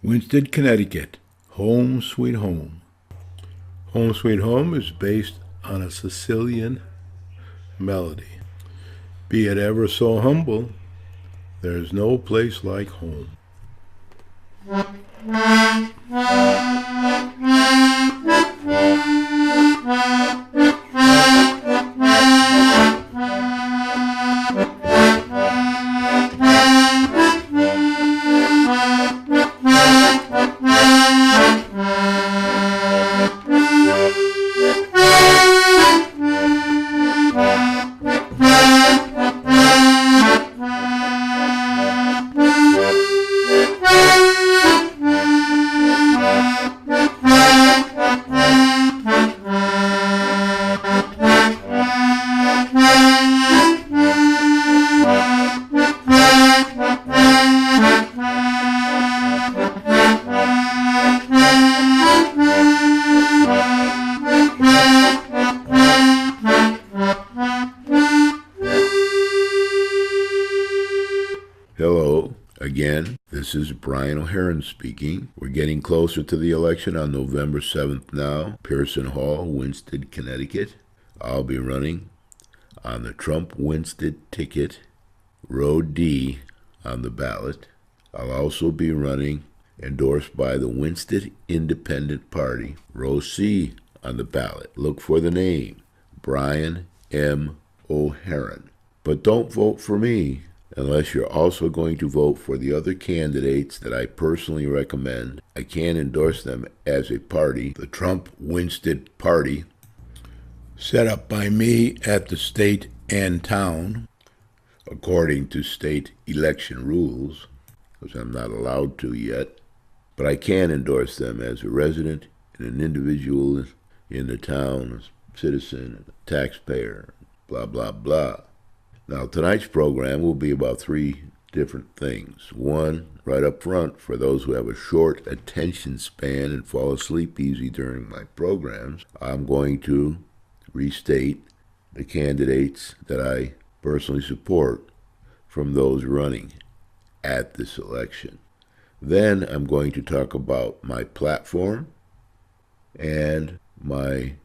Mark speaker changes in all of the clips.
Speaker 1: Winsted, Connecticut, Home Sweet Home. Home Sweet Home is based on a Sicilian melody. Be it ever so humble, there's no place like home. Hello, again, this is Brian O'Haron speaking. We're getting closer to the election on November 7th now. Pearson Hall, Winsted, Connecticut. I'll be running on the Trump-Winsted ticket, row D on the ballot. I'll also be running endorsed by the Winsted Independent Party, row C on the ballot. Look for the name, Brian M. O'Haron. But don't vote for me unless you're also going to vote for the other candidates that I personally recommend. I can endorse them as a party, the Trump-Winsted Party, set up by me at the state and town, according to state election rules, because I'm not allowed to yet. But I can endorse them as a resident and an individual in the town, a citizen, a taxpayer, blah, blah, blah. Now, tonight's program will be about three different things. One, right up front, for those who have a short attention span and fall asleep easy during my programs, I'm going to restate the candidates that I personally support from those running at this election. Then I'm going to talk about my platform and my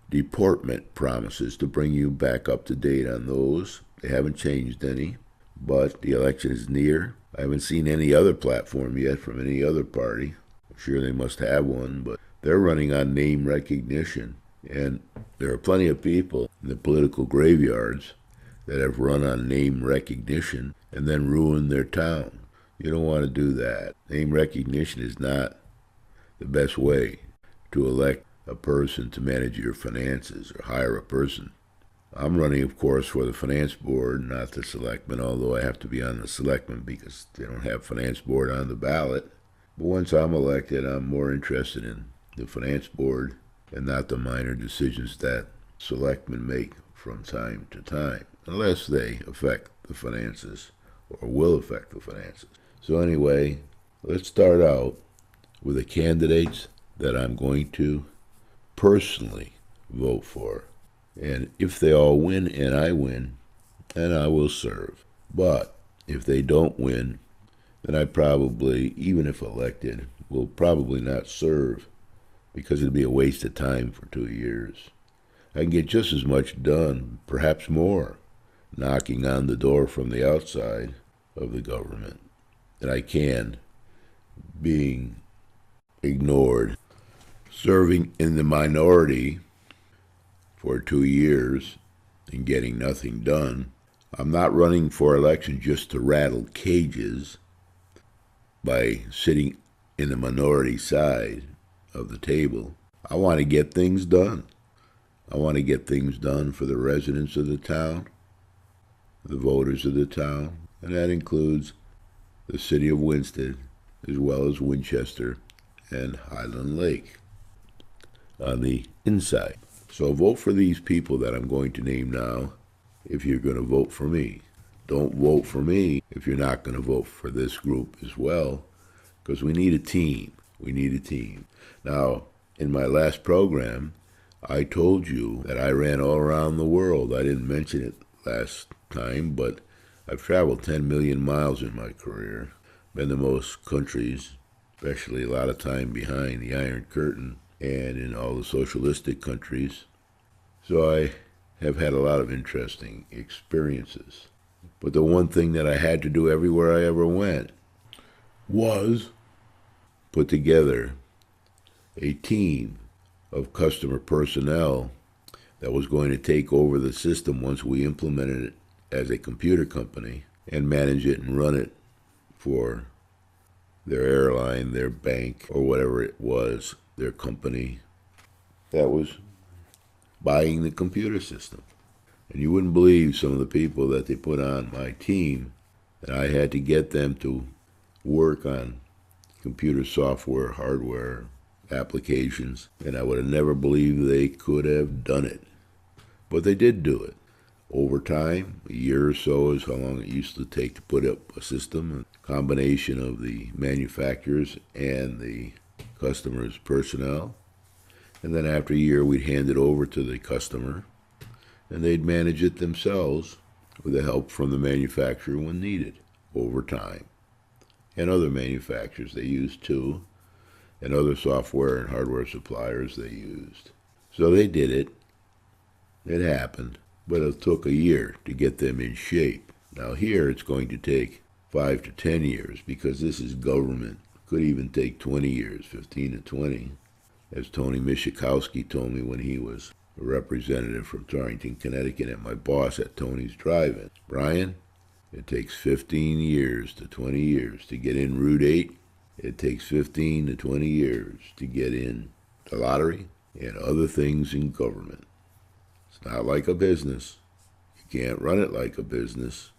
Speaker 1: deportment promises to bring you back up to date on those. They haven't changed any, but the election is near. I haven't seen any other platform yet from any other party. I'm sure they must have one, but they're running on name recognition. And there are plenty of people in the political graveyards that have run on name recognition and then ruined their town. You don't want to do that. Name recognition is not the best way to elect a person to manage your finances or hire a person. I'm running, of course, for the finance board, not the selectmen, although I have to be on the selectmen because they don't have finance board on the ballot. But once I'm elected, I'm more interested in the finance board and not the minor decisions that selectmen make from time to time, unless they affect the finances or will affect the finances. So anyway, let's start out with the candidates that I'm going to personally vote for. And if they all win and I win, then I will serve. But if they don't win, then I probably, even if elected, will probably not serve because it'd be a waste of time for 2 years. I can get just as much done, perhaps more, knocking on the door from the outside of the government than I can being ignored. Serving in the minority for 2 years and getting nothing done. I'm not running for election just to rattle cages by sitting in the minority side of the table. I want to get things done. I want to get things done for the residents of the town, the voters of the town, and that includes the city of Winsted, as well as Winchester and Highland Lake on the inside. So vote for these people that I'm going to name now if you're going to vote for me. Don't vote for me if you're not going to vote for this group as well, because we need a team. We need a team. Now, in my last program, I told you that I ran all around the world. I didn't mention it last time, but I've traveled 10 million miles in my career, been to most countries, especially a lot of time behind the Iron Curtain and in all the socialistic countries. So I have had a lot of interesting experiences. But the one thing that I had to do everywhere I ever went was put together a team of customer personnel that was going to take over the system once we implemented it as a computer company and manage it and run it for their airline, their bank, or whatever it was, their company that was buying the computer system. And you wouldn't believe some of the people that they put on my team, that I had to get them to work on computer software, hardware, applications, and I would have never believed they could have done it. But they did do it. Over time, a year or so is how long it used to take to put up a system, a combination of the manufacturers and the customer's personnel. And then after a year, we'd hand it over to the customer, and they'd manage it themselves with the help from the manufacturer when needed, over time. And other manufacturers they used too, and other software and hardware suppliers they used. So they did it. It happened, but it took a year to get them in shape. Now here it's going to take 5 to 10 years because this is government. Could even take 20 years, 15 to 20. As Tony Mishikowski told me when he was a representative from Torrington, Connecticut, and my boss at Tony's Drive-In. Brian, it takes 15 years to 20 years to get in Route 8. It takes 15 to 20 years to get in the lottery and other things in government. It's not like a business. You can't run it like a business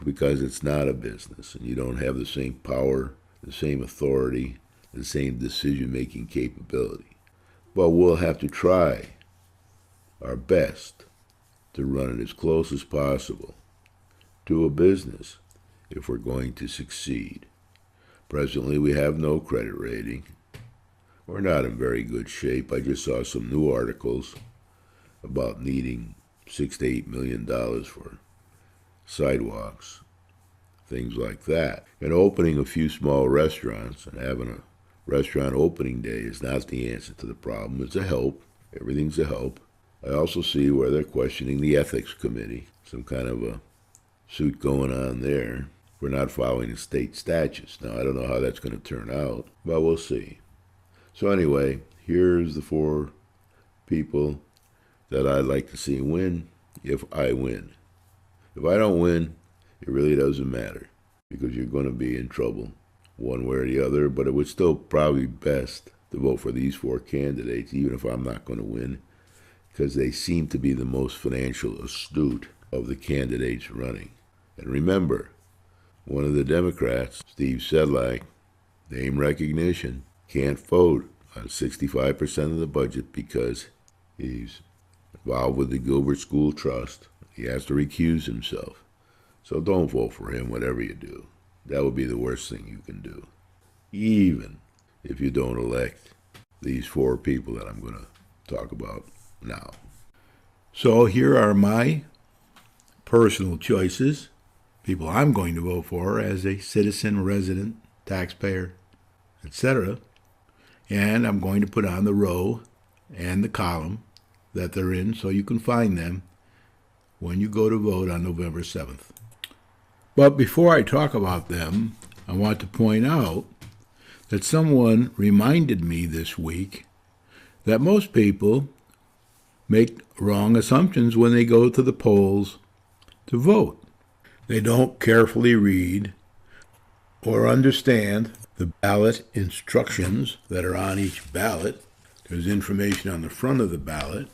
Speaker 1: because it's not a business, and you don't have the same power, the same authority, the same decision-making capability. But we'll have to try our best to run it as close as possible to a business if we're going to succeed. Presently, we have no credit rating. We're not in very good shape. I just saw some new articles about needing $6 to $8 million for sidewalks, things like that. And opening a few small restaurants and having a restaurant opening day is not the answer to the problem. It's a help. Everything's a help. I also see where they're questioning the ethics committee, some kind of a suit going on there for not following the state statutes. Now, I don't know how that's going to turn out, but we'll see. So anyway, here's the 4 people that I'd like to see win if I win. If I don't win, it really doesn't matter because you're going to be in trouble one way or the other, but it would still probably be best to vote for these 4 candidates, even if I'm not going to win, because they seem to be the most financial astute of the candidates running. And remember, one of the Democrats, Steve Sedlak, name recognition, can't vote on 65% of the budget because he's involved with the Gilbert School Trust. He has to recuse himself. So don't vote for him, whatever you do. That would be the worst thing you can do, even if you don't elect these 4 people that I'm going to talk about now. So here are my personal choices, people I'm going to vote for as a citizen, resident, taxpayer, etc. And I'm going to put on the row and the column that they're in so you can find them when you go to vote on November 7th. But before I talk about them, I want to point out that someone reminded me this week that most people make wrong assumptions when they go to the polls to vote. They don't carefully read or understand the ballot instructions that are on each ballot. There's information on the front of the ballot,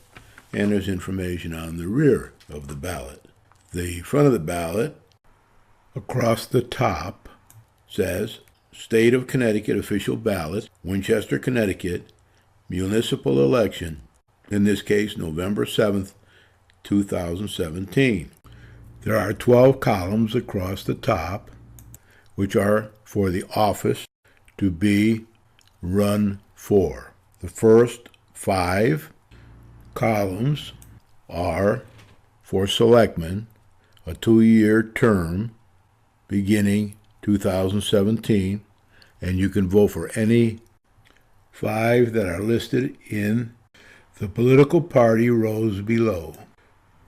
Speaker 1: and there's information on the rear of the ballot. The front of the ballot, across the top, says, State of Connecticut official ballot, Winchester, Connecticut, municipal election, in this case, November 7th, 2017. There are 12 columns across the top, which are for the office to be run for. The first 5 columns are for selectmen, a 2-year term beginning 2017 And you can vote for any 5 that are listed in the political party rows below,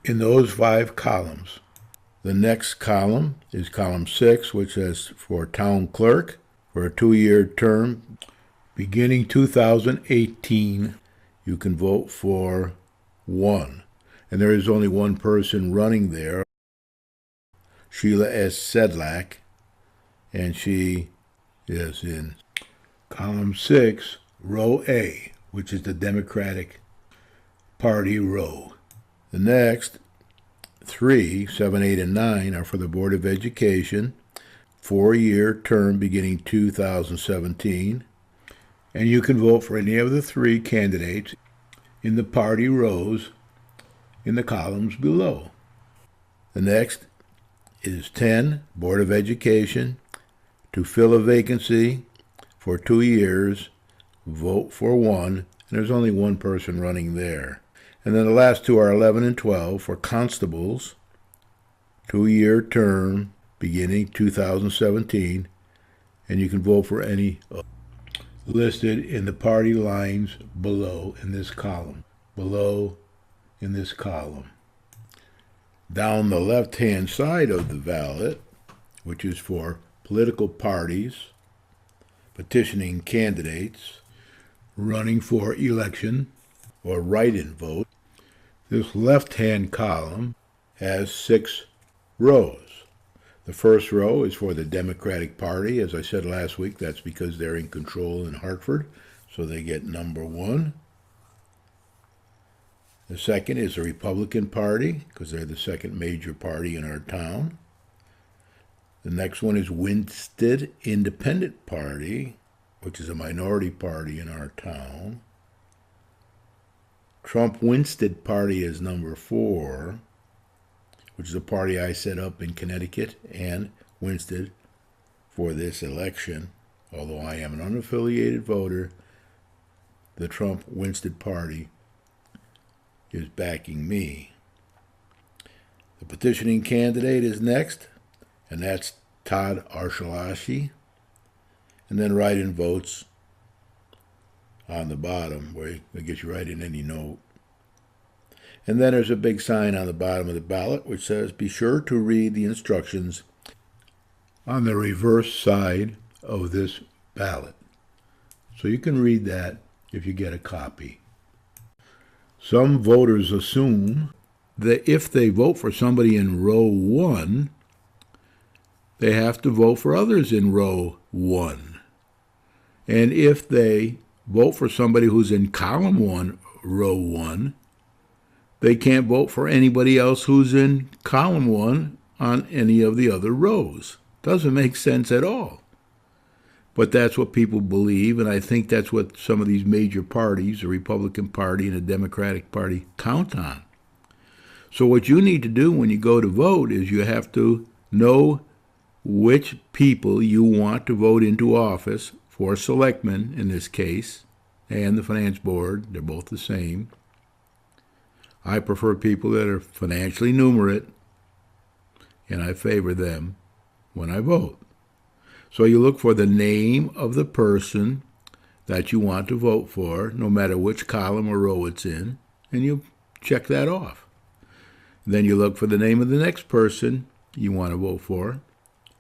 Speaker 1: in those 5 columns. The next column is column 6, which is for town clerk for a 2-year term beginning 2018. You can vote for 1. And there is only one person running there, Sheila S. Sedlak, and she is in column 6, row A, which is the Democratic Party row. The next 3, 7, 8, and 9 are for the Board of Education, 4-year term beginning 2017, and you can vote for any of the 3 candidates in the party rows in the columns below. The next is 10, Board of Education, to fill a vacancy for 2 years, vote for 1, and there's only one person running there. And then the last 2 are 11 and 12 for constables, 2-year term beginning 2017, and you can vote for any listed in the party lines below in this column. Below in this column. Down the left-hand side of the ballot, which is for political parties, petitioning candidates, running for election, or write-in vote, this left-hand column has 6 rows. The first row is for the Democratic Party. As I said last week, that's because they're in control in Hartford, so they get number 1. The second is the Republican Party, because they're the second major party in our town. The next one is Winsted Independent Party, which is a minority party in our town. Trump Winsted Party is number 4, which is a party I set up in Connecticut and Winsted for this election. Although I am an unaffiliated voter, the Trump Winsted Party is backing me. The petitioning candidate is next, and that's Todd Archelashi. And then write-in votes on the bottom, where I guess you write in any note. And then there's a big sign on the bottom of the ballot which says, be sure to read the instructions on the reverse side of this ballot. So you can read that if you get a copy. Some voters assume that if they vote for somebody in row 1, they have to vote for others in row 1. And if they vote for somebody who's in column 1, row 1, they can't vote for anybody else who's in column 1 on any of the other rows. Doesn't make sense at all. But that's what people believe, and I think that's what some of these major parties, the Republican Party and the Democratic Party, count on. So what you need to do when you go to vote is you have to know which people you want to vote into office for selectmen, in this case, and the finance board. They're both the same. I prefer people that are financially numerate, and I favor them when I vote. So you look for the name of the person that you want to vote for, no matter which column or row it's in, and you check that off. Then you look for the name of the next person you want to vote for,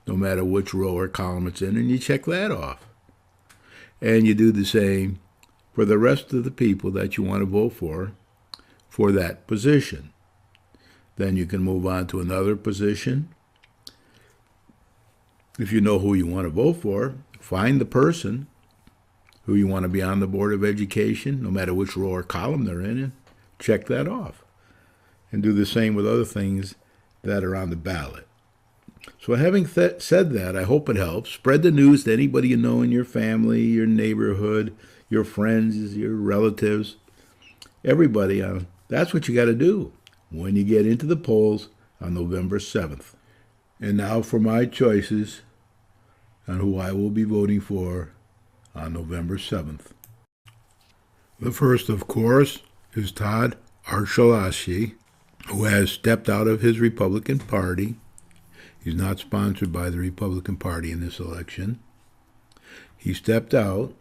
Speaker 1: no matter which row or column it's in, and you check that off. And you do the same for the rest of the people that you want to vote for that position. Then you can move on to another position. If you know who you want to vote for, find the person who you want to be on the Board of Education, no matter which row or column they're in, and check that off. And do the same with other things that are on the ballot. So having said that, I hope it helps. Spread the news to anybody you know in your family, your neighborhood, your friends, your relatives, everybody. That's what you got to do when you get into the polls on November 7th. And now for my choices on who I will be voting for on November 7th. The first, of course, is Todd Archelashi, who has stepped out of his Republican Party. He's not sponsored by the Republican Party in this election.
Speaker 2: He stepped out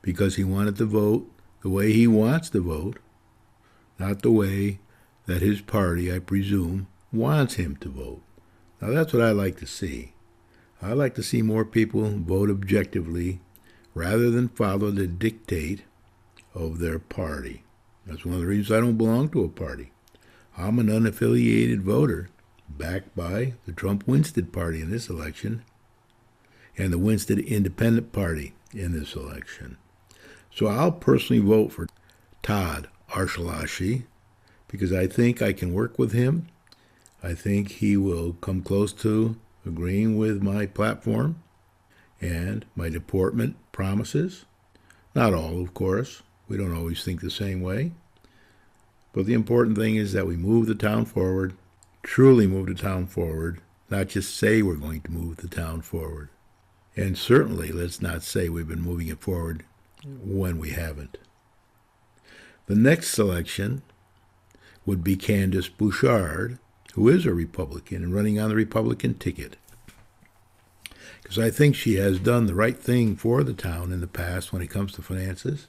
Speaker 2: because he wanted to vote the way he wants to vote, not the way that his party, I presume, wants him to vote. Now that's what I like to see. I like to see more people vote objectively rather than follow the dictate of their party. That's one of the reasons I don't belong to a party. I'm an unaffiliated voter, backed by the Trump Winsted Party in this election and the Winsted Independent Party in this election. So I'll personally vote for Todd Archelashi because I think I can work with him. I think he will come close to agreeing with my platform and my deportment promises. Not all, of course. We don't always think the same way. But the important thing is that we move the town forward, truly move the town forward, not just say we're going to move the town forward. And certainly let's not say we've been moving it forward when we haven't. The next selection would be Candace Bouchard, who is a Republican and running on the Republican ticket. Because I think she has done the right thing for the town in the past when it comes to finances.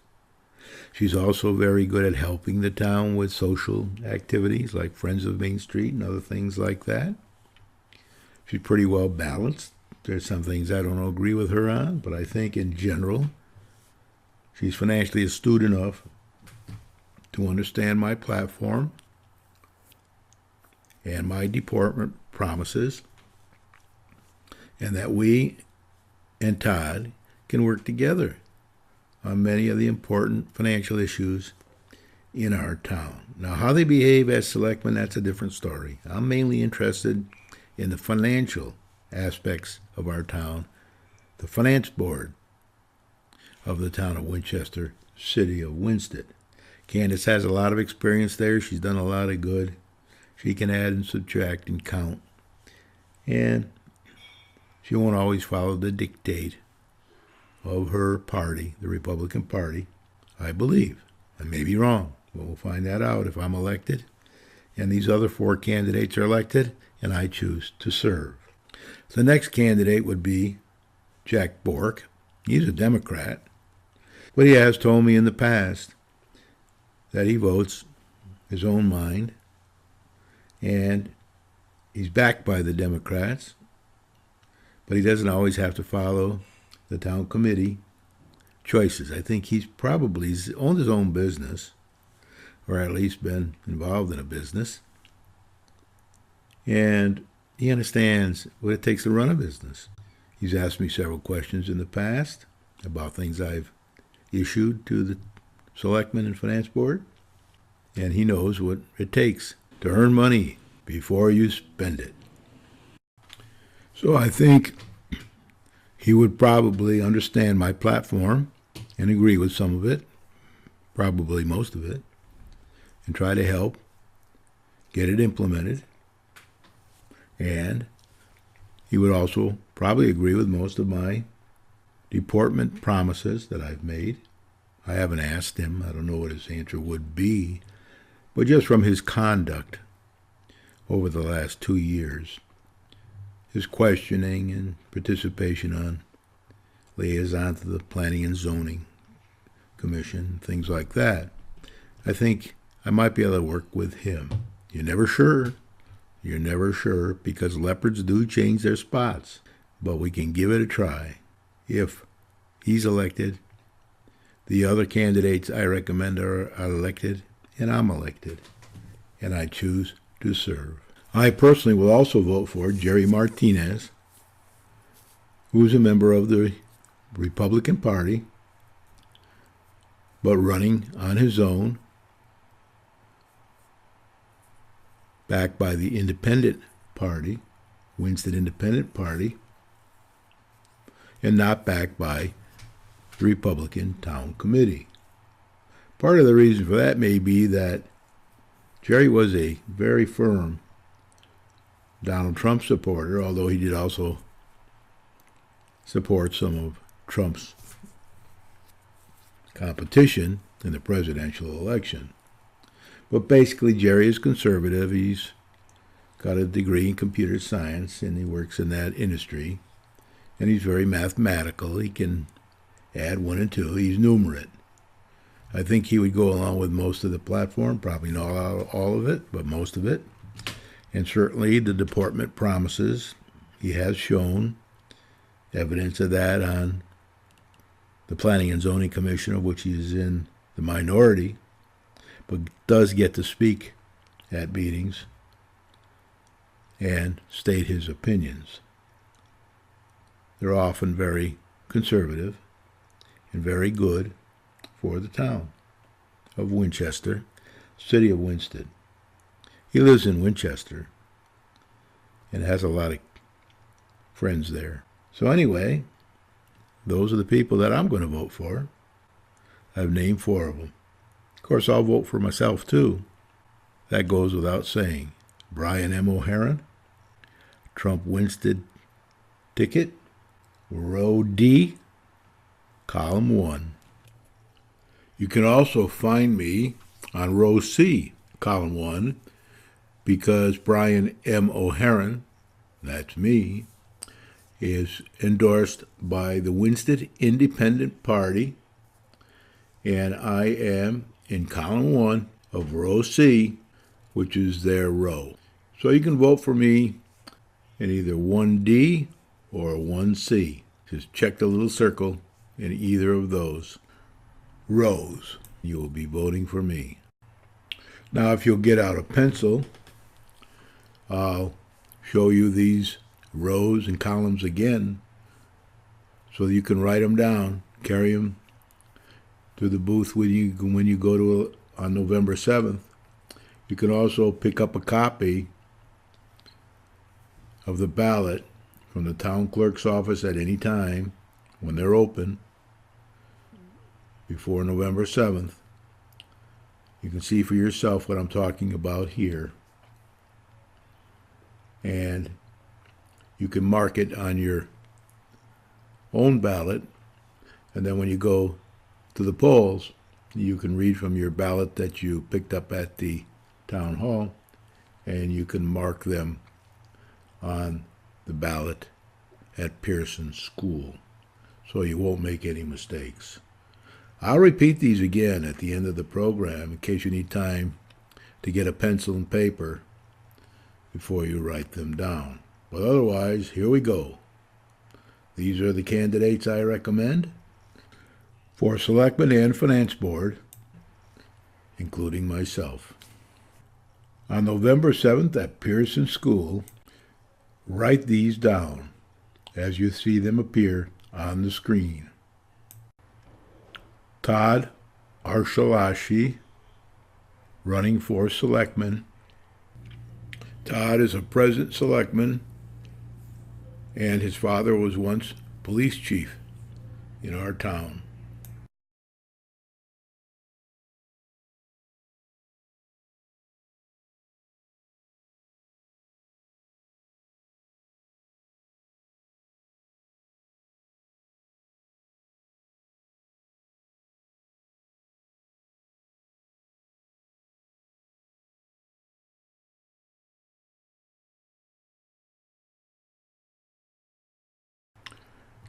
Speaker 2: She's also very good at helping the town with social activities like Friends of Main Street and other things like that. She's pretty well balanced. There's some things I don't agree with her on, but I think in general she's financially astute enough to understand my platform and my deportment promises, and that we and Todd can work together on many of the important financial issues in our town. Now, how they behave as selectmen, that's a different story. I'm mainly interested in the financial aspects of our town, the finance board of the town of Winchester, city of Winsted. Candace has a lot of experience there. She's done a lot of good. She can add and subtract and count. And she won't always follow the dictate of her party, the Republican Party, I believe. I may be wrong, but we'll find that out if I'm elected and these other four candidates are elected and I choose to serve. The next candidate would be Jack Bork. He's a Democrat, but he has told me in the past that he votes his own mind, and he's backed by the Democrats, but he doesn't always have to follow the town committee choices. I think he's owned his own business, or at least been involved in a business, and he understands what it takes to run a business. He's asked me several questions in the past about things I've issued to the Selectmen and Finance Board, and he knows what it takes to earn money before you spend it. So I think he would probably understand my platform and agree with some of it, probably most of it, and try to help get it implemented. And he would also probably agree with most of my deportment promises that I've made. I haven't asked him. I don't know what his answer would be. But just from his conduct over the last 2 years, his questioning and participation on liaison to the Planning and Zoning Commission, things like that, I think I might be able to work with him. You're never sure. You're never sure, because leopards do change their spots. But we can give it a try. If he's elected, the other candidates I recommend are elected, and I'm elected, and I choose to serve. I personally will also vote for Jerry Martinez, who's a member of the Republican Party, but running on his own, backed by the Independent Party, Winsted Independent Party, and not backed by the Republican Town Committee. Part of the reason for that may be that Jerry was a very firm Donald Trump supporter, although he did also support some of Trump's competition in the presidential election. But basically, Jerry is conservative. He's got a degree in computer science, and he works in that industry. And he's very mathematical. He can add 1 and 2. He's numerate. I think he would go along with most of the platform, probably not all of it, but most of it. And certainly the deportment promises. He has shown evidence of that on the Planning and Zoning Commission, of which he is in the minority, but does get to speak at meetings and state his opinions. They're often very conservative and very good for the town of Winchester, city of Winsted. He lives in Winchester and has a lot of friends there. So anyway, those are the people that I'm going to vote for. I've named 4 of them. Of course, I'll vote for myself too. That goes without saying. Brian M. O'Haron, Trump Winsted ticket, row D, column 1. You can also find me on row C, column 1, because Brian M. O'Haron, that's me, is endorsed by the Winsted Independent Party, and I am in column 1 of row C, which is their row. So you can vote for me in either 1D or 1C. Just check the little circle in either of those rows. You will be voting for me. Now, if you'll get out a pencil, I'll show you these rows and columns again so that you can write them down, carry them to the booth when you go to on November 7th. You can also pick up a copy of the ballot from the town clerk's office at any time when they're open before November 7th. You can see for yourself what I'm talking about here. And you can mark it on your own ballot, and then when you go to the polls, you can read from your ballot that you picked up at the town hall, and you can mark them on the ballot at Pearson School, so you won't make any mistakes. I'll repeat these again at the end of the program in case you need time to get a pencil and paper before you write them down. But otherwise, here we go. These are the candidates I recommend for Selectmen and Finance Board, including myself. On November 7th at Pearson School, write these down as you see them appear on the screen. Todd Arshalashi, running for Selectman. Todd is a present Selectman, and his father was once police chief in our town.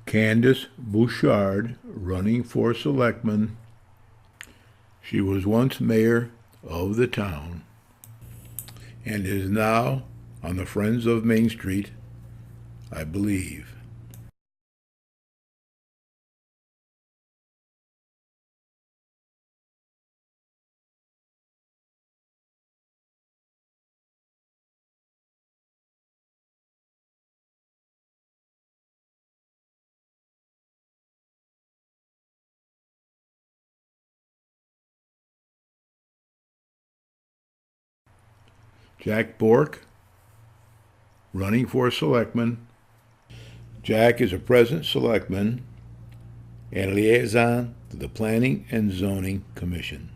Speaker 2: Candace Bouchard, running for Selectman. She was once mayor of the town and is now on the Friends of Main Street, I believe. Jack Bork, running for Selectman. Jack is a present Selectman and liaison to the Planning and Zoning Commission.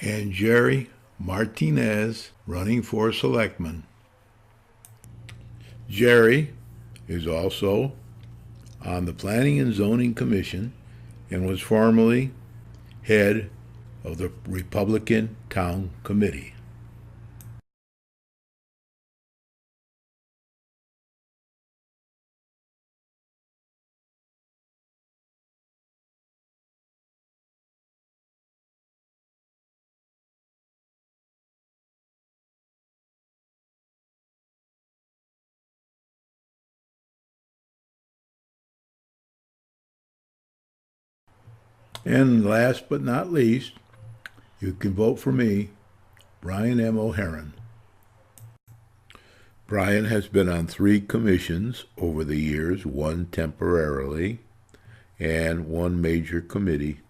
Speaker 2: and Jerry Martinez running for selectman. Jerry is also on the Planning and Zoning Commission and was formerly head of the Republican Town Committee. And last but not least, you can vote for me, Brian M. O'Heron. Brian has been on 3 commissions over the years, 1 temporarily, and 1 major committee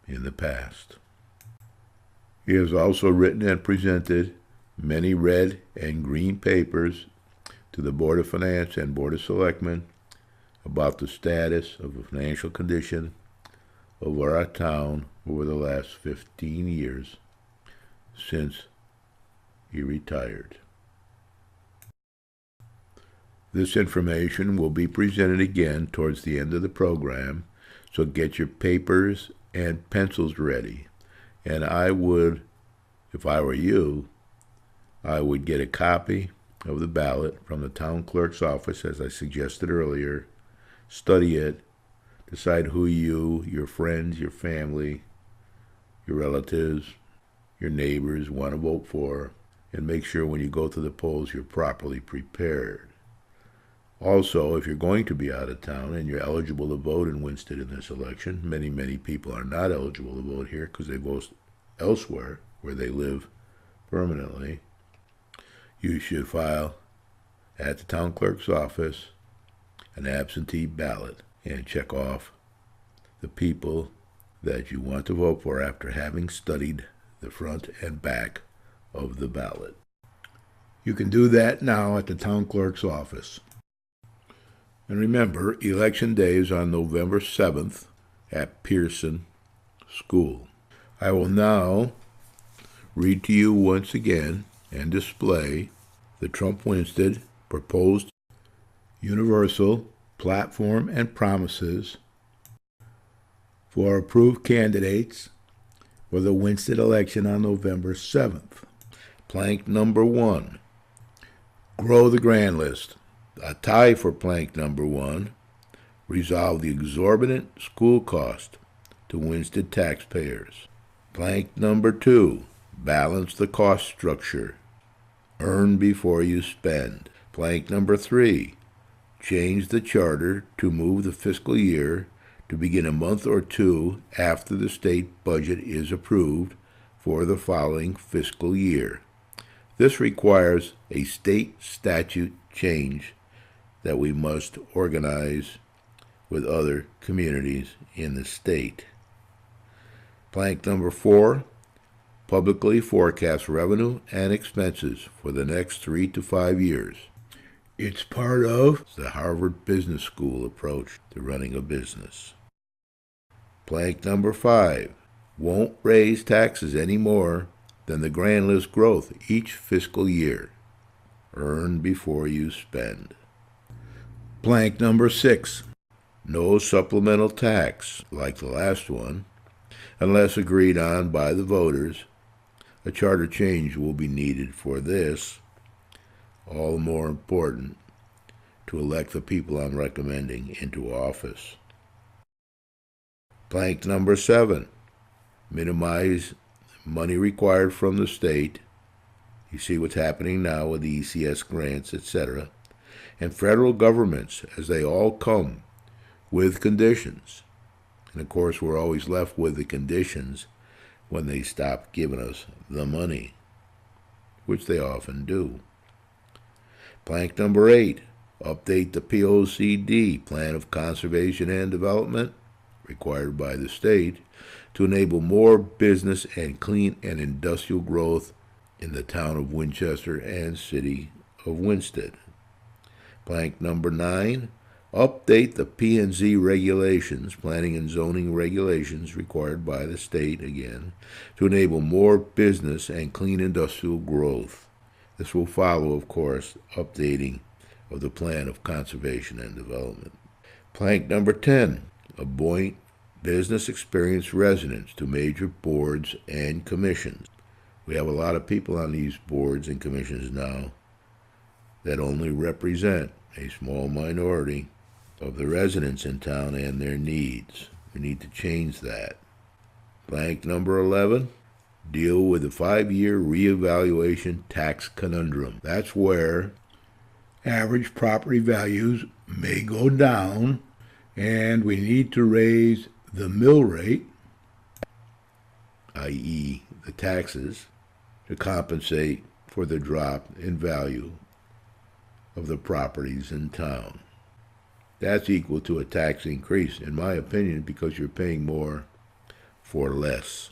Speaker 2: in the past. He has also written and presented many red and green papers to the Board of Finance and Board of Selectmen about the status of the financial condition of our town over the last 15 years since he retired. This information will be presented again towards the end of the program, so get your papers and pencils ready. And I would, if I were you, I would get a copy of the ballot from the town clerk's office, as I suggested earlier, study it, decide who you, your friends, your family, your relatives, your neighbors want to vote for, and make sure when you go to the polls you're properly prepared. Also, if you're going to be out of town and you're eligible to vote in Winsted in this election, many people are not eligible to vote here because they vote elsewhere where they live permanently, you should file at the town clerk's office an absentee ballot and check off the people that you want to vote for after having studied the front and back of the ballot. You can do that now at the town clerk's office. And remember, Election Day is on November 7th at Pearson School. I will now read to you once again and display the Trump-Winsted proposed universal platform and promises for approved candidates for the Winsted election on November 7th. Plank number 1, grow the grand list. A tie for plank number 1, resolve the exorbitant school cost to Winsted taxpayers. Plank number 2, balance the cost structure. Earn before you spend. Plank number 3, change the charter to move the fiscal year to begin a month or 2 after the state budget is approved for the following fiscal year. This requires a state statute change that we must organize with other communities in the state. Plank number 4, publicly forecast revenue and expenses for the next 3 to 5 years. It's part of the Harvard Business School approach to running a business. Plank number 5, won't raise taxes any more than the grand list growth each fiscal year. Earn before you spend. Plank number 6, no supplemental tax like the last one, unless agreed on by the voters. A charter change will be needed for this, all the more important to elect the people I'm recommending into office. Plank number 7, minimize money required from the state. You see what's happening now with the ECS grants, etc., and federal governments as they all come with conditions. And of course, we're always left with the conditions when they stop giving us the money, which they often do. Plank number 8, update the POCD, Plan of Conservation and Development, required by the state, to enable more business and clean and industrial growth in the town of Winchester and city of Winsted. Plank number 9,
Speaker 1: Update the P&Z regulations, planning and zoning regulations required by the state, again, to enable more business and clean industrial growth. This will follow, of course, updating of the plan of conservation and development. Plank number 10, appoint business experience residents to major boards and commissions. We have a lot of people on these boards and commissions now that only represent a small minority of the residents in town and their needs. We need to change that. Blank number 11, deal with the 5-year reevaluation tax conundrum. That's where
Speaker 2: Average property values may go down, and we need to raise the mill rate,
Speaker 1: i.e. the taxes, to compensate for the drop in value of the properties in town. That's equal to a tax increase, in my opinion, because you're paying more for less.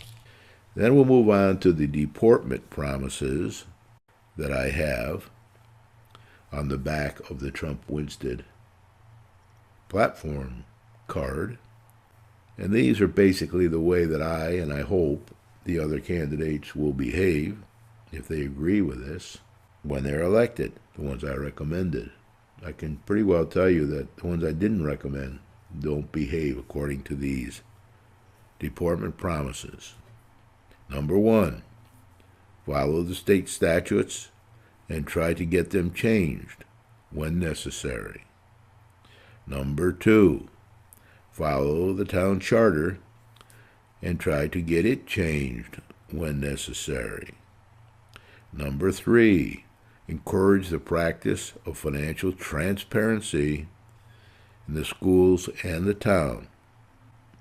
Speaker 1: Then we'll move on to the deportment promises that I have on the back of the Trump Winsted platform card. And these are basically the way that I hope the other candidates will behave, if they agree with this, when they're elected, the ones I recommended. I can pretty well tell you that the ones I didn't recommend don't behave according to these deportment promises. Number 1, follow the state statutes and try to get them changed when necessary. Number 2, follow the town charter and try to get it changed when necessary. Number 3, encourage the practice of financial transparency in the schools and the town.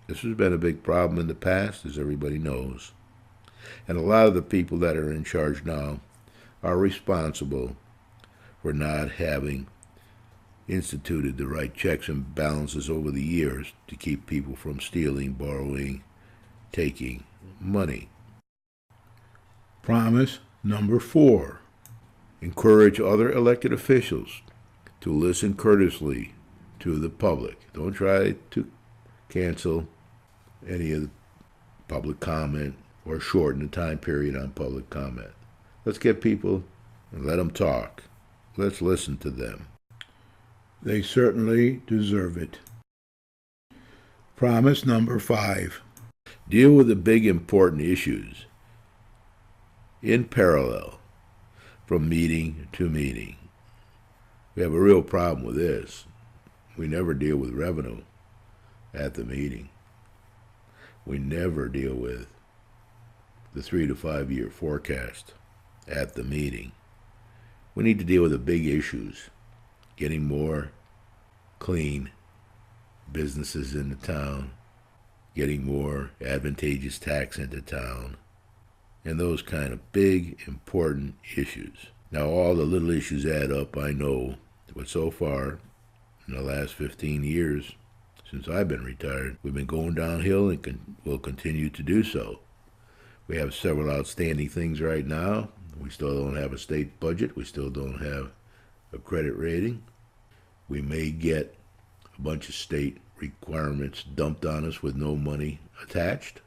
Speaker 1: This has been a big problem in the past, as everybody knows. And a lot of the people that are in charge now are responsible for not having instituted the right checks and balances over the years to keep people from stealing, borrowing, taking money.
Speaker 2: Promise number 4,
Speaker 1: encourage other elected officials to listen courteously to the public. Don't try to cancel any of the public comment or shorten the time period on public comment. Let's get people and let them talk. Let's listen to them.
Speaker 2: They certainly deserve it. Promise number 5,
Speaker 1: deal with the big important issues in parallel from meeting to meeting. We have a real problem with this. We never deal with revenue at the meeting. We never deal with the 3 to 5 year forecast at the meeting. We need to deal with the big issues, getting more clean businesses in the town, getting more advantageous tax into town, and those kind of big, important issues. Now, all the little issues add up, I know, but so far, in the last 15 years, since I've been retired, we've been going downhill and will continue to do so. We have several outstanding things right now. We still don't have a state budget. We still don't have a credit rating. We may get a bunch of state requirements dumped on us with no money attached,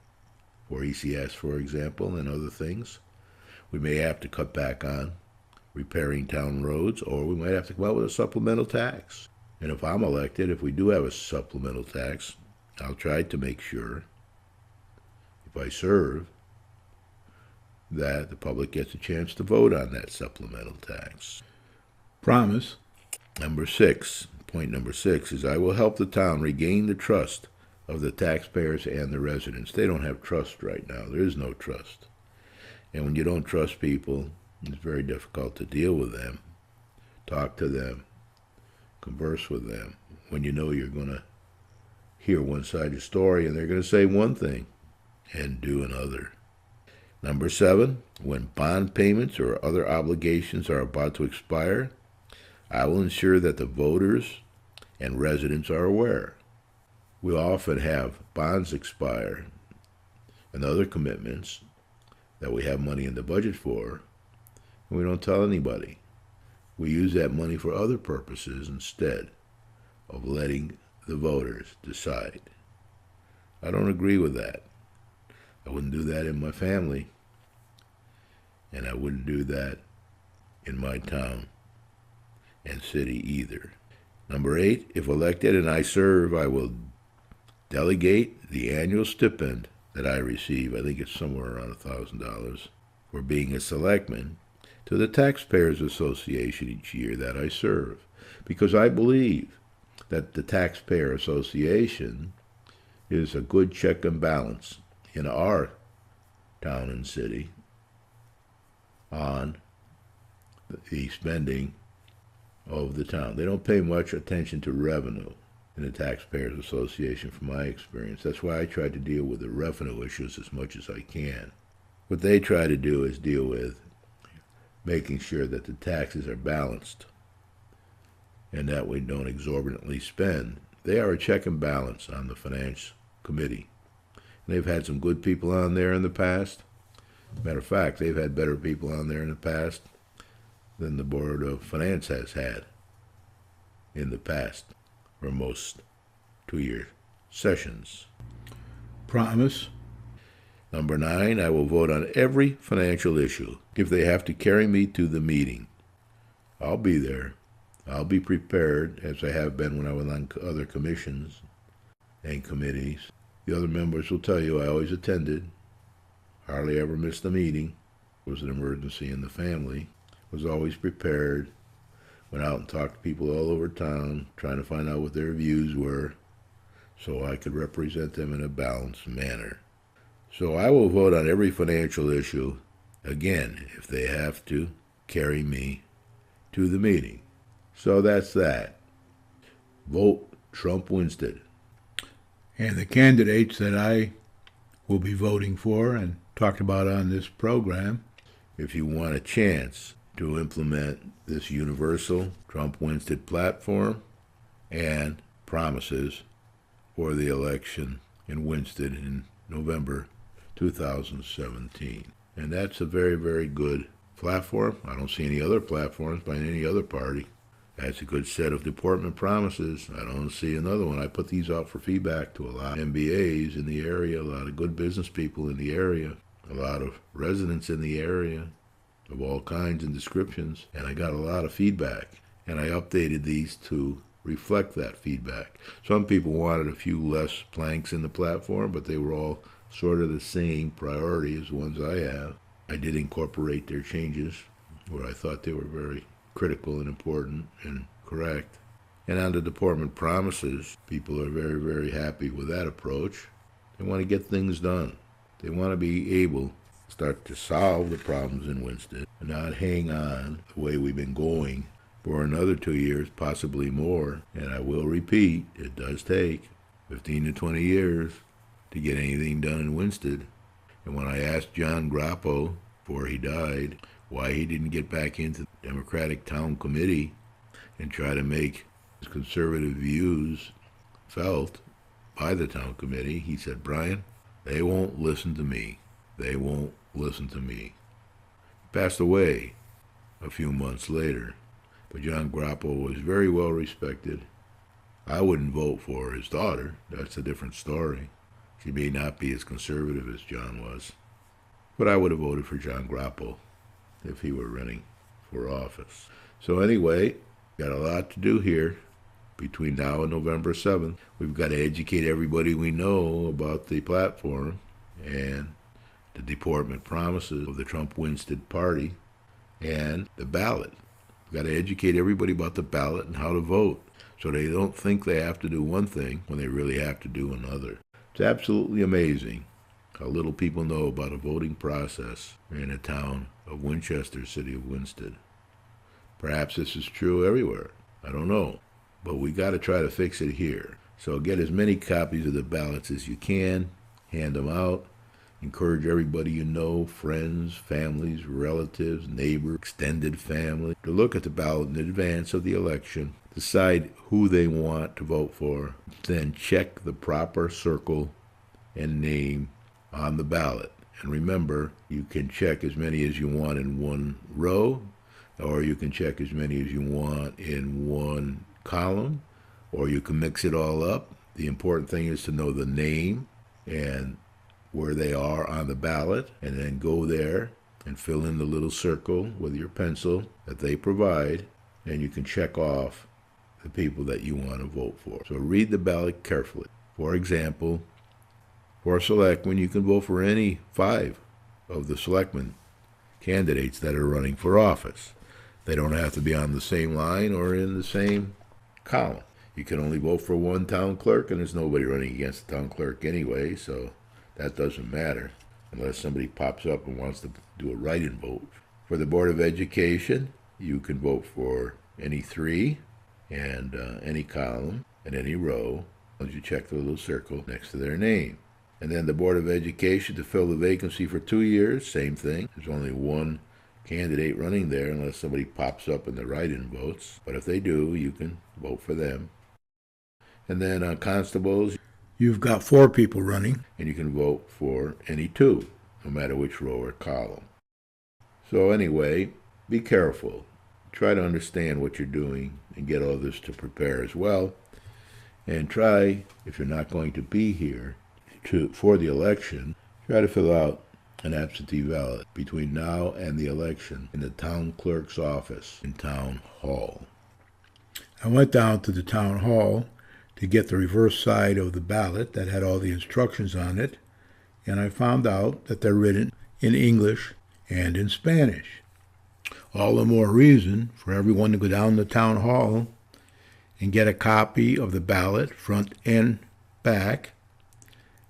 Speaker 1: for ECS, for example, and other things. We may have to cut back on repairing town roads, or we might have to come out with a supplemental tax. And if I'm elected, if we do have a supplemental tax, I'll try to make sure, if I serve, that the public gets a chance to vote on that supplemental tax.
Speaker 2: Promise
Speaker 1: Number 6, point number 6, is I will help the town regain the trust of the taxpayers and the residents. They don't have trust right now. There is no trust. And when you don't trust people, it's very difficult to deal with them, talk to them, converse with them, when you know you're going to hear one side of the story and they're going to say one thing and do another. Number 7, when bond payments or other obligations are about to expire, I will ensure that the voters and residents are aware. We often have bonds expire and other commitments that we have money in the budget for, and we don't tell anybody. We use that money for other purposes instead, of letting the voters decide. I don't agree with that. I wouldn't do that in my family, and I wouldn't do that in my town and city either. Number 8, if elected and I serve, I will delegate the annual stipend that I receive, I think it's somewhere around $1,000, for being a selectman, to the Taxpayers Association each year that I serve, because I believe that the Taxpayer Association is a good check and balance in our town and city on the spending of the town. They don't pay much attention to revenue in the Taxpayers Association from my experience. That's why I try to deal with the revenue issues as much as I can. What they try to do is deal with making sure that the taxes are balanced and that we don't exorbitantly spend. They are a check and balance on the Finance Committee. And they've had some good people on there in the past. Matter of fact, they've had better people on there in the past than the Board of Finance has had in the past for most 2-year sessions.
Speaker 2: Promise.
Speaker 1: Number 9, I will vote on every financial issue if they have to carry me to the meeting. I'll be there. I'll be prepared, as I have been when I was on other commissions and committees. The other members will tell you I always attended, hardly ever missed a meeting. It was an emergency in the family. Was always prepared. Went out and talked to people all over town, trying to find out what their views were, so I could represent them in a balanced manner. So I will vote on every financial issue, again, if they have to carry me to the meeting. So that's that. Vote Trump Winsted.
Speaker 2: And the candidates that I will be voting for and talked about on this program.
Speaker 1: If you want a chance to implement this universal Trump Winsted platform and promises for the election in Winsted in November 2017. And that's a very, very good platform. I don't see any other platforms by any other party. That's a good set of deportment promises. I don't see another one. I put these out for feedback to a lot of MBAs in the area, a lot of good business people in the area, a lot of residents in the area of all kinds and descriptions, and I got a lot of feedback. And I updated these to reflect that feedback. Some people wanted a few less planks in the platform, but they were all sort of the same priority as the ones I have. I did incorporate their changes where I thought they were very critical and important and correct. And on the deportment promises, people are very, very happy with that approach. They want to get things done. They want to be able to start to solve the problems in Winsted and not hang on the way we've been going for another 2 years, possibly more. And I will repeat, it does take 15 to 20 years to get anything done in Winsted. And when I asked John Grappo, before he died, why he didn't get back into the Democratic Town Committee and try to make his conservative views felt by the Town Committee, he said, Brian, they won't listen to me. They won't listen to me. He passed away a few months later, but John Grappo was very well respected. I wouldn't vote for his daughter. That's a different story. She may not be as conservative as John was, but I would have voted for John Grappo if he were running for office. So anyway, got a lot to do here between now and November 7th. We've got to educate everybody we know about the platform and the deportment promises of the Trump Winsted Party and the ballot. We've got to educate everybody about the ballot and how to vote so they don't think they have to do one thing when they really have to do another. It's absolutely amazing how little people know about a voting process in a town of Winchester, city of Winsted. Perhaps this is true everywhere. I don't know. But we got to try to fix it here. So get as many copies of the ballots as you can. Hand them out. Encourage everybody you know, friends, families, relatives, neighbors, extended family, to look at the ballot in advance of the election, decide who they want to vote for, then check the proper circle and name on the ballot. And remember, you can check as many as you want in one row, or you can check as many as you want in one column,
Speaker 2: or you can mix it all up. The important thing is to know the name and where they are on the ballot, and then go there and fill in the little circle with your pencil that they provide, and you can check off the people that you want to vote for. So read the ballot carefully. For example, for selectmen, you can vote for any 5 of the selectmen candidates that are running for office. They don't have to be on the same line or in the same column. You can only vote for one town clerk, and there's nobody running against the town clerk anyway, so that doesn't matter unless somebody pops up and wants to do a write-in vote. For the Board of Education, you can vote for any 3 and any column and any row as you check the little circle next to their name. And then the Board of Education, to fill the vacancy for 2 years, same thing. There's only one candidate running there unless somebody pops up in the write-in votes. But if they do, you can vote for them. And then on constables, you've got 4 people running, and you can vote for any 2, no matter which row or column. So anyway, be careful. Try to understand what you're doing and get all this to prepare as well. And try, if you're not going to be here for the election, try to fill out an absentee ballot between now and the election in the town clerk's office in Town Hall. I went down to the Town Hall to get the reverse side of the ballot that had all the instructions on it, and I found out that they're written in English and in Spanish. All the more reason for everyone to go down to Town Hall and get a copy of the ballot, front and back.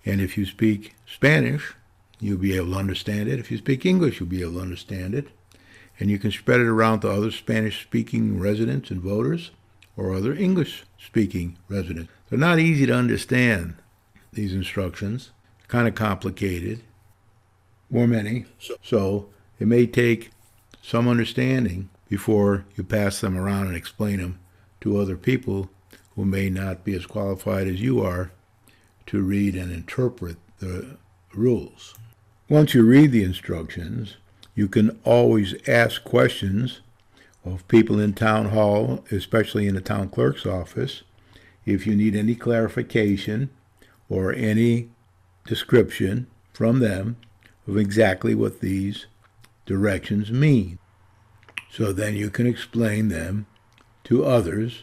Speaker 2: And if you speak Spanish, you'll be able to understand it. If you speak English, you'll be able to understand it. And you can spread it around to other Spanish-speaking residents and voters or other English-speaking residents. They're not easy to understand, these instructions. Kind of complicated, or many. So it may take some understanding before you pass them around and explain them to other people who may not be as qualified as you are to read and interpret the rules. Once you read the instructions, you can always ask questions of people in Town Hall, especially in the town clerk's office, if you need any clarification or any description from them of exactly what these directions mean. So then you can explain them to others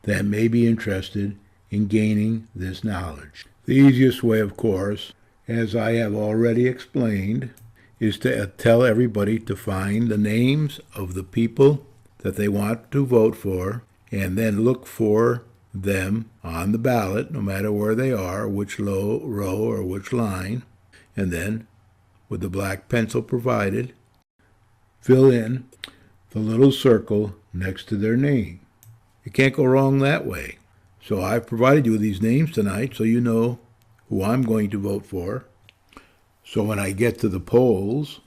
Speaker 2: that may be interested in gaining this knowledge. The easiest way, of course, as I have already explained, is to tell everybody to find the names of the people that they want to vote for, and then look for them on the ballot, no matter where they are, which row or which line, and then, with the black pencil provided, fill in the little circle next to their name. You can't go wrong that way. So I've provided you with these names tonight so you know who I'm going to vote for. So when I get to the polls,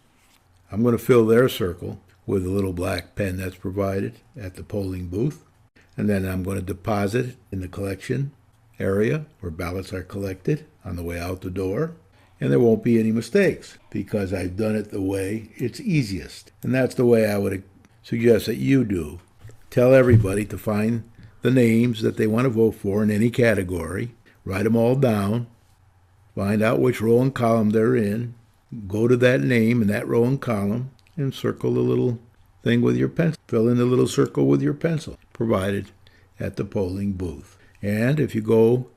Speaker 2: I'm going to fill their circle with a little black pen that's provided at the polling booth. And then I'm going to deposit it in the collection area where ballots are collected on the way out the door. And there won't be any mistakes because I've done it the way it's easiest. And that's the way I would suggest that you do. Tell everybody to find the names that they want to vote for in any category. Write them all down. Find out which row and column they're in. Go to that name in that row and column and circle the little thing with your pencil. Fill in the little circle with your pencil provided at the polling booth. And if you go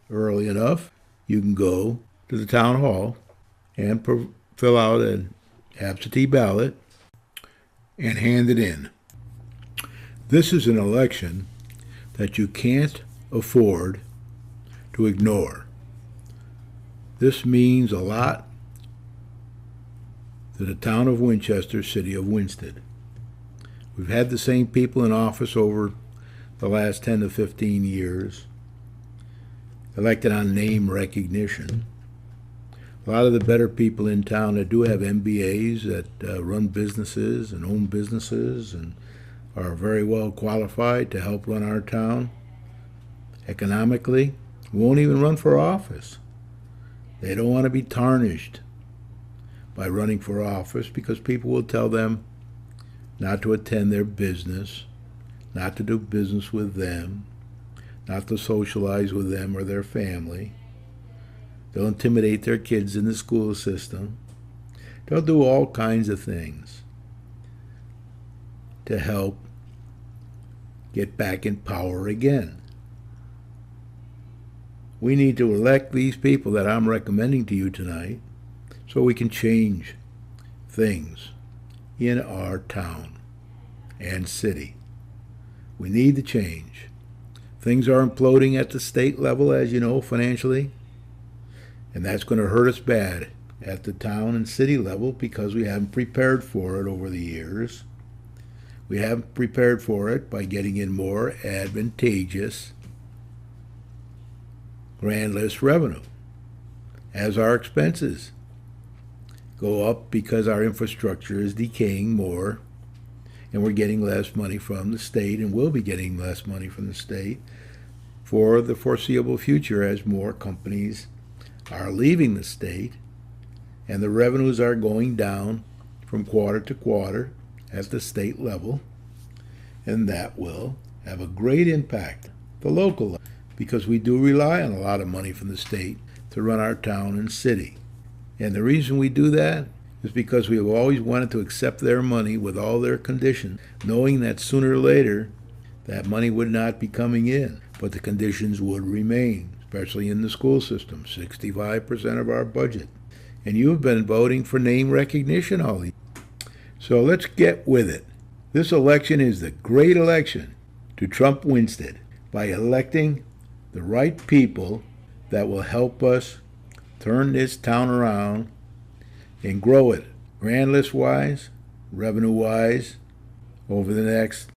Speaker 2: early enough, you can go to the town hall and fill out an absentee ballot and hand it in. This is an election that you can't afford to ignore. This means a lot to the town of Winchester, city of Winsted. We've had the same people in office over the last 10 to 15 years, elected on name recognition. A lot of the better people in town that do have MBAs that run businesses and own businesses and are very well qualified to help run our town economically won't even run for office. They don't want to be tarnished by running for office because people will tell them not to attend their business, not to do business with them, not to socialize with them or their family. They'll intimidate their kids in the school system. They'll do all kinds of things to help get back in power again. We need to elect these people that I'm recommending to you tonight so we can change things in our town and city. We need to change. Things are imploding at the state level, as you know, financially, and that's going to hurt us bad at the town and city level because we haven't prepared for it over the years. We haven't prepared for it by getting in more advantageous grand list revenue as our expenses go up because our infrastructure is decaying more and we're getting less money from the state and will be getting less money from the state for the foreseeable future as more companies are leaving the state and the revenues are going down from quarter to quarter at the state level, and that will have a great impact at the local level because we do rely on a lot of money from the state to run our town and city. And the reason we do that is because we have always wanted to accept their money with all their conditions, knowing that sooner or later that money would not be coming in, but the conditions would remain, especially in the school system, 65% of our budget. And you have been voting for name recognition all these. So let's get with it. This election is the great election to trump Winsted by electing the right people that will help us turn this town around and grow it grand list wise, revenue wise, over the next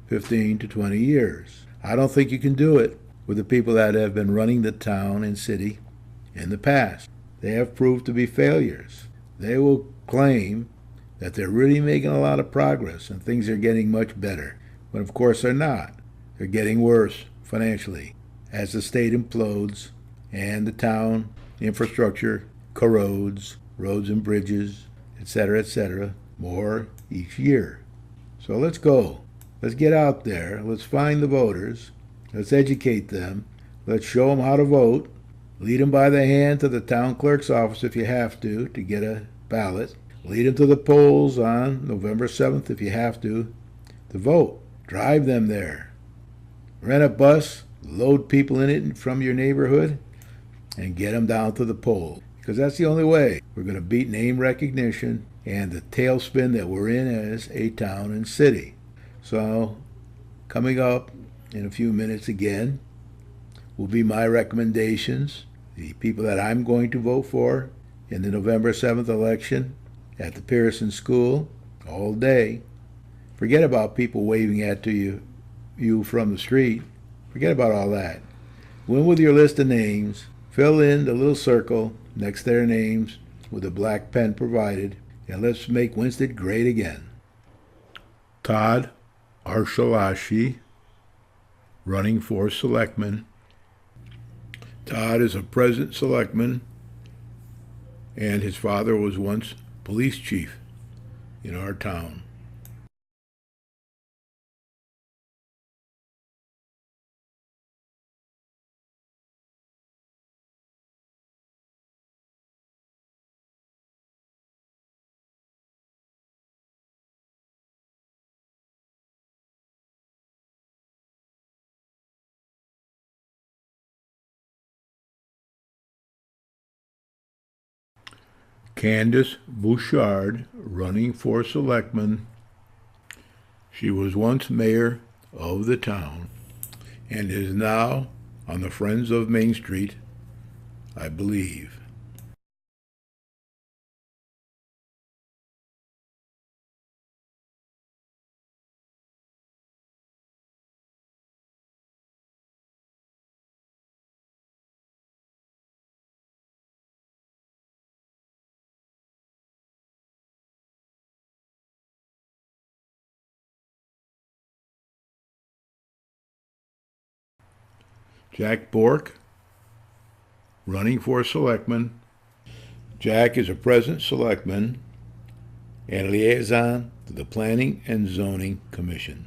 Speaker 2: 15 to 20 years. I don't think you can do it with the people that have been running the town and city in the past. They have proved to be failures. They will claim that they're really making a lot of progress and things are getting much better, but of course they're not. They're getting worse financially as the state implodes and the town infrastructure corrodes, roads and bridges, etc., more each year. So let's go. Let's get out there. Let's find the voters. Let's educate them. Let's show them how to vote. Lead them by the hand to the town clerk's office if you have to get a ballot. Lead them to the polls on November 7th if you have to vote. Drive them there. Rent a bus, load people in it from your neighborhood, and get them down to the polls. Because that's the only way we're going to beat name recognition and the tailspin that we're in as a town and city. So, coming up in a few minutes again will be my recommendations, the people that I'm going to vote for in the November 7th election at the Pearson School all day. Forget about people waving at you from the street. Forget about all that. Go in with your list of names, fill in the little circle next to their names with a black pen provided, and let's make Winsted great again. Todd Arshalashi, running for selectman. Todd is a present selectman, and his father was once police chief in our town. Candace Bouchard, running for selectman. She was once mayor of the town and is now on the Friends of Main Street, I believe. Jack Bork, running for selectman. Jack is a present selectman and liaison to the Planning and Zoning Commission.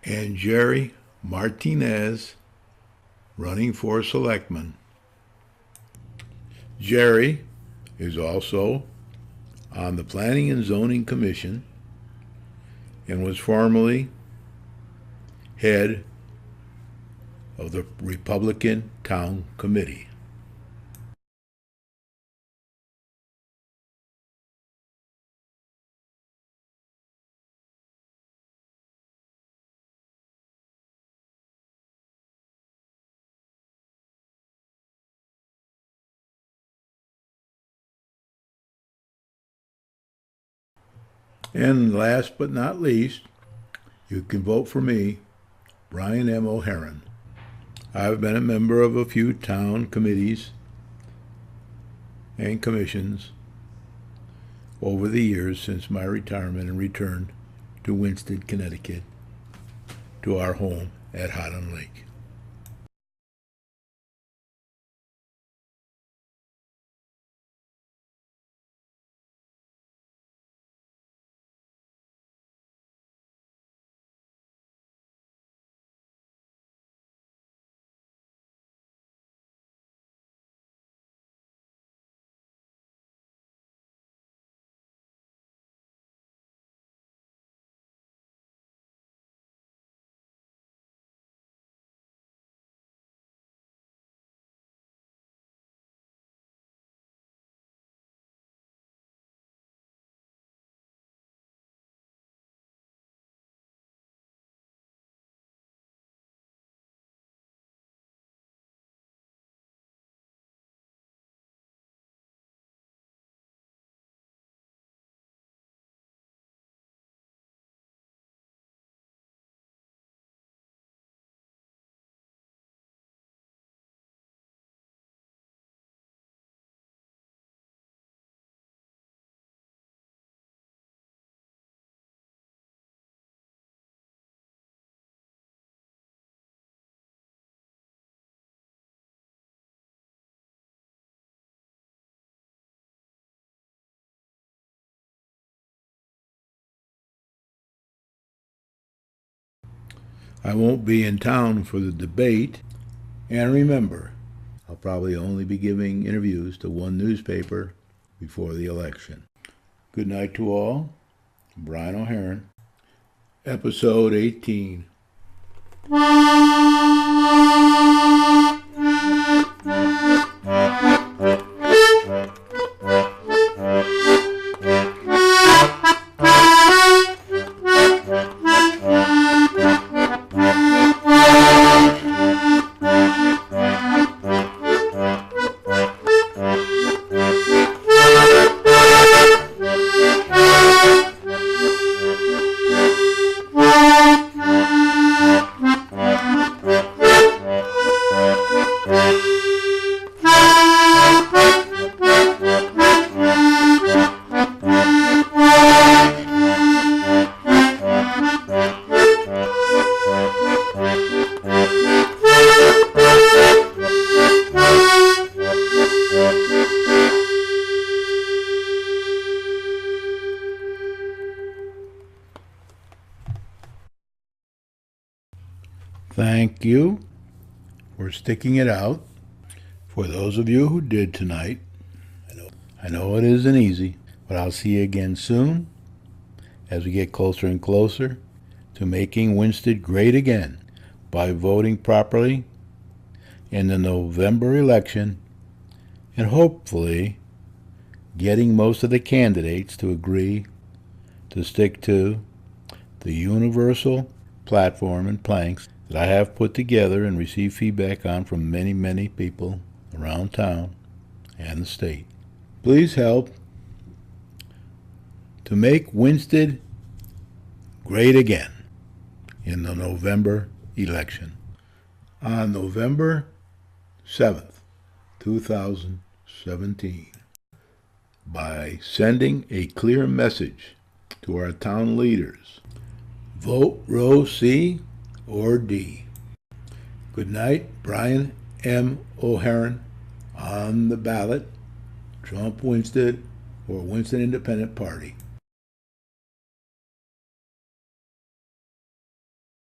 Speaker 2: and Jerry Martinez running for selectman. Jerry is also on the Planning and Zoning Commission and was formerly head of the Republican Town Committee. And last but not least, you can vote for me, Brian M. O'Haron. I've been a member of a few town committees and commissions over the years since my retirement and return to Winsted, Connecticut, to our home at Highland Lake. I won't be in town for the debate, and remember, I'll probably only be giving interviews to one newspaper before the election. Good night to all. Brian O'Haron, Episode 18. Thank you for sticking it out. For those of you who did tonight, I know it isn't easy, but I'll see you again soon as we get closer and closer to making Winsted great again by voting properly in the November election and hopefully getting most of the candidates to agree to stick to the universal platform and planks that I have put together and received feedback on from many, many people around town and the state. Please help to make Winsted great again in the November election. On November 7th, 2017, by sending a clear message to our town leaders. Vote row C or D. Good night, Brian M. O'Haron. On the ballot, Trump Winsted or Winston Independent Party.